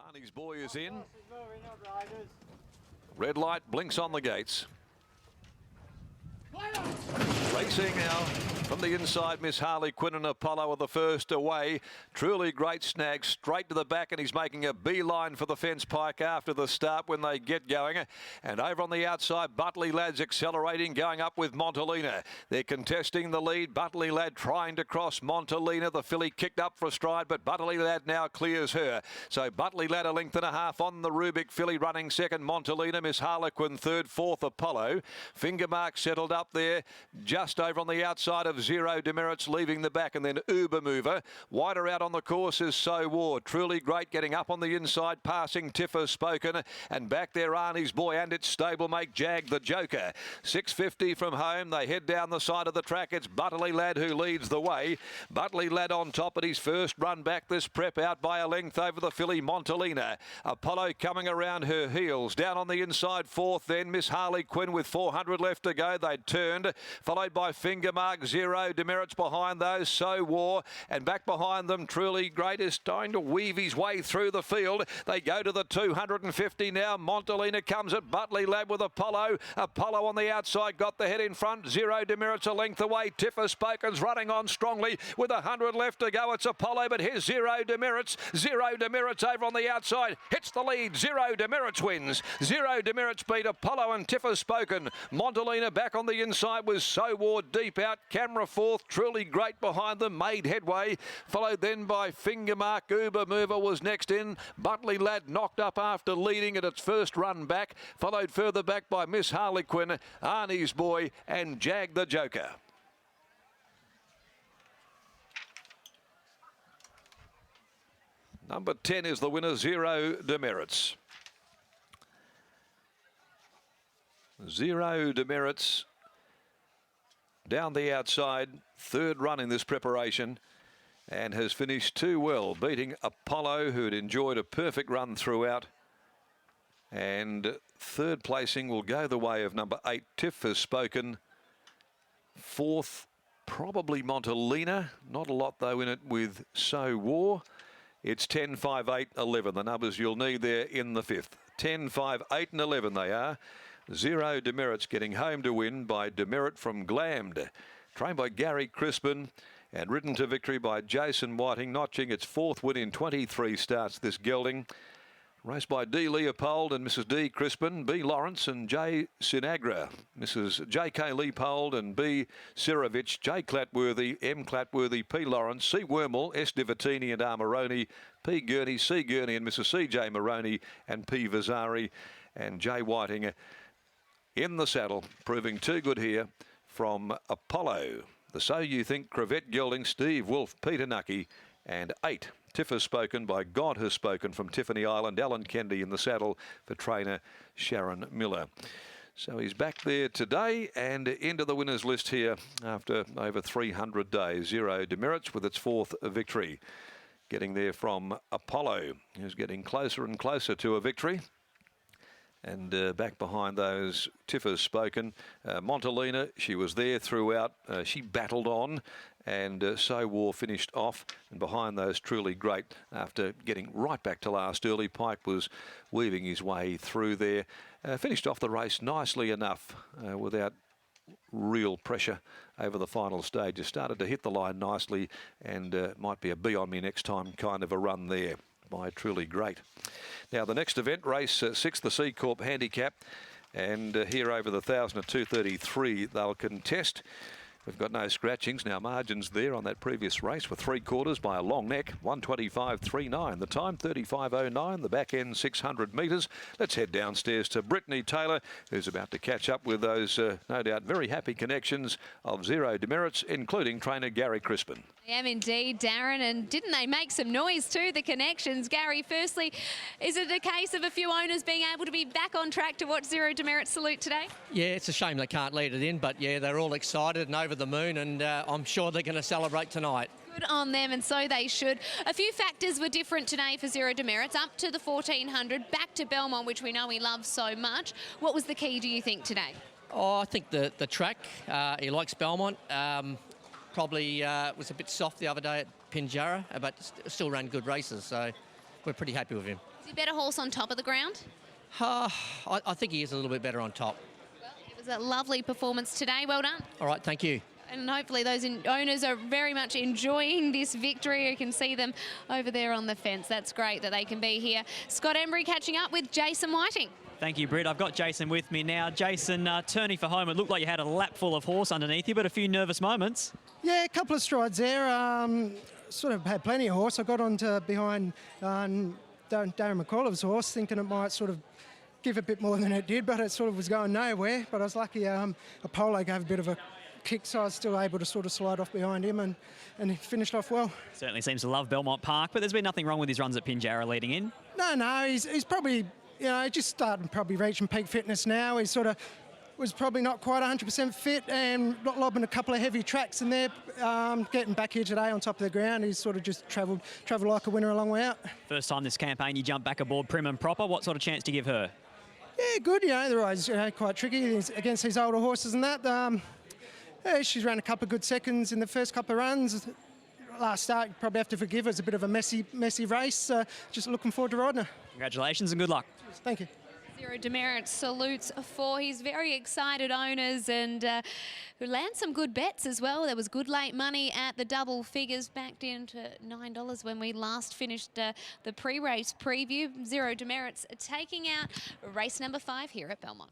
Arnie's boy is in. Red light blinks on the gates. Racing now from the inside, Miss Harley Quinn and Apollo are the first away. Truly great snag straight to the back, and he's making a beeline for the fence pike after the start when they get going. And over on the outside, Butley Lad's accelerating, going up with Montalina. They're contesting the lead. Butley Lad trying to cross Montalina. The filly kicked up for a stride, but Butley Lad now clears her. So Butley Lad a length and a half on the Rubik filly running second. Montalina, Miss Harlequin third, fourth Apollo. Finger mark settled up there just over on the outside of Zero Demerits, leaving the back, and then Uber Mover. Wider out on the course is So War. Truly great getting up on the inside, passing Tiffer Spoken, and back there Arnie's boy and its stablemate Jag the Joker. 6:50 from home. They head down the side of the track. It's Butley Lad who leads the way. Butley Lad on top at his first run back. This prep out by a length over the filly Montalina. Apollo coming around her heels. Down on the inside fourth then Miss Harley Quinn with 400 left to go. They'd turned, followed by Finger Mark. Zero Demerits behind those. So War, and back behind them Truly Great is trying to weave his way through the field. They go to the 250 now. Montalina comes at Butley Lad with Apollo. Apollo on the outside got the head in front. Zero Demerits a length away. Tiffer Spoken's running on strongly with 100 left to go. It's Apollo, but here's Zero Demerits. Zero Demerits over on the outside hits the lead. Zero Demerits wins. Zero Demerits beat Apollo and Tiffer Spoken. Montalina back on the inside with So War deep out. Camera fourth. Truly Great behind them made headway, followed then by Finger Mark. Uber Mover was next in. Butley Lad knocked up after leading at its first run back, followed further back by Miss Harlequin, Arnie's boy and Jag the Joker. Number 10 is the winner, Zero Demerits. Zero Demerits down the outside, third run in this preparation, and has finished too well, beating Apollo, who had enjoyed a perfect run throughout. And third placing will go the way of number 8, Tiff Has Spoken. Fourth, probably Montalina. Not a lot, though, in it with So War. It's 10, 5, 8, 11. The numbers you'll need there in the fifth. 10, 5, 8 and 11 they are. Zero Demerits getting home to win by Demerit from Glammed. Trained by Gary Crispin and ridden to victory by Jason Whiting, notching its fourth win in 23 starts this gelding. Raced by D. Leopold and Mrs. D. Crispin, B. Lawrence and J. Sinagra, Mrs. J.K. Leopold and B. Sirovich, J. Clatworthy, M. Clatworthy, P. Lawrence, C. Wormel, S. Divatini and R. Moroni, P. Gurney, C. Gurney and Mrs. C.J. Moroni and P. Vazari and J. Whiting in the saddle, proving too good here from Apollo. The So You Think Crevette gelding, Steve Wolfe, Peter Nucky, and 8. Tiff Has Spoken by God Has Spoken from Tiffany Island. Alan Kennedy in the saddle for trainer Sharon Miller. So he's back there today and into the winners list here after over 300 days. Zero Demerits with its fourth victory. Getting there from Apollo, who's getting closer and closer to a victory. And back behind those, Tiff Has Spoken. Montalina, she was there throughout. She battled on, and So War finished off. And behind those, Truly Great, after getting right back to last early. Pike was weaving his way through there. Finished off the race nicely enough without real pressure over the final stage. It started to hit the line nicely, and might be a be on me next time kind of a run there by Truly Great. Now the next event, race 6, the C Corp Handicap, and here over the 1,000 at 233 they'll contest. We've got no scratchings. Now margins there on that previous race were 3/4 by a long neck, 1:25.39. The time 35.09. The back end 600 metres. Let's head downstairs to Brittany Taylor, who's about to catch up with those no doubt very happy connections of Zero Demerits, including trainer Gary Crispin. I am indeed, Darren, and didn't they make some noise too, the connections? Gary, firstly, is it a case of a few owners being able to be back on track to watch Zero Demerits salute today? Yeah, it's a shame they can't lead it in, but yeah, they're all excited and over the moon, and I'm sure they're going to celebrate tonight. Good on them, and so they should. A few factors were different today for Zero Demerits, up to the 1,400, back to Belmont, which we know he loves so much. What was the key, do you think, today? Oh, I think the track, he likes Belmont. Probably was a bit soft the other day at Pinjarra, but still ran good races, so we're pretty happy with him. Is he a better horse on top of the ground? I think he is a little bit better on top. Well, it was a lovely performance today. Well done. All right, thank you. And hopefully those owners are very much enjoying this victory. You can see them over there on the fence. That's great that they can be here. Scott Embry catching up with Jason Whiting. Thank you, Britt. I've got Jason with me now. Jason, turning for home, it looked like you had a lap full of horse underneath you, but a few nervous moments. Yeah, a couple of strides there. Sort of had plenty of horse. I got on to behind Darren McCullough's horse, thinking it might sort of give a bit more than it did, but it sort of was going nowhere. But I was lucky Apollo gave a bit of a kick, so I was still able to sort of slide off behind him and he finished off well. Certainly seems to love Belmont Park, but there's been nothing wrong with his runs at Pinjarra leading in. No, he's probably, just starting probably reaching peak fitness now. He sort of was probably not quite 100% fit and lobbing a couple of heavy tracks in there. Getting back here today on top of the ground, he's sort of just travelled like a winner a long way out. First time this campaign you jumped back aboard prim and proper. What sort of chance do you give her? Yeah, good. They're always quite tricky against these older horses and that. Yeah, she's ran a couple of good seconds in the first couple of runs. Last start, you probably have to forgive her. It's a bit of a messy race. Just looking forward to riding her. Congratulations and good luck. Thank you. Zero Demerit salutes for his very excited owners and who land some good bets as well. There was good late money at the double figures, backed into $9 when we last finished the pre-race preview. Zero Demerit's taking out race number 5 here at Belmont.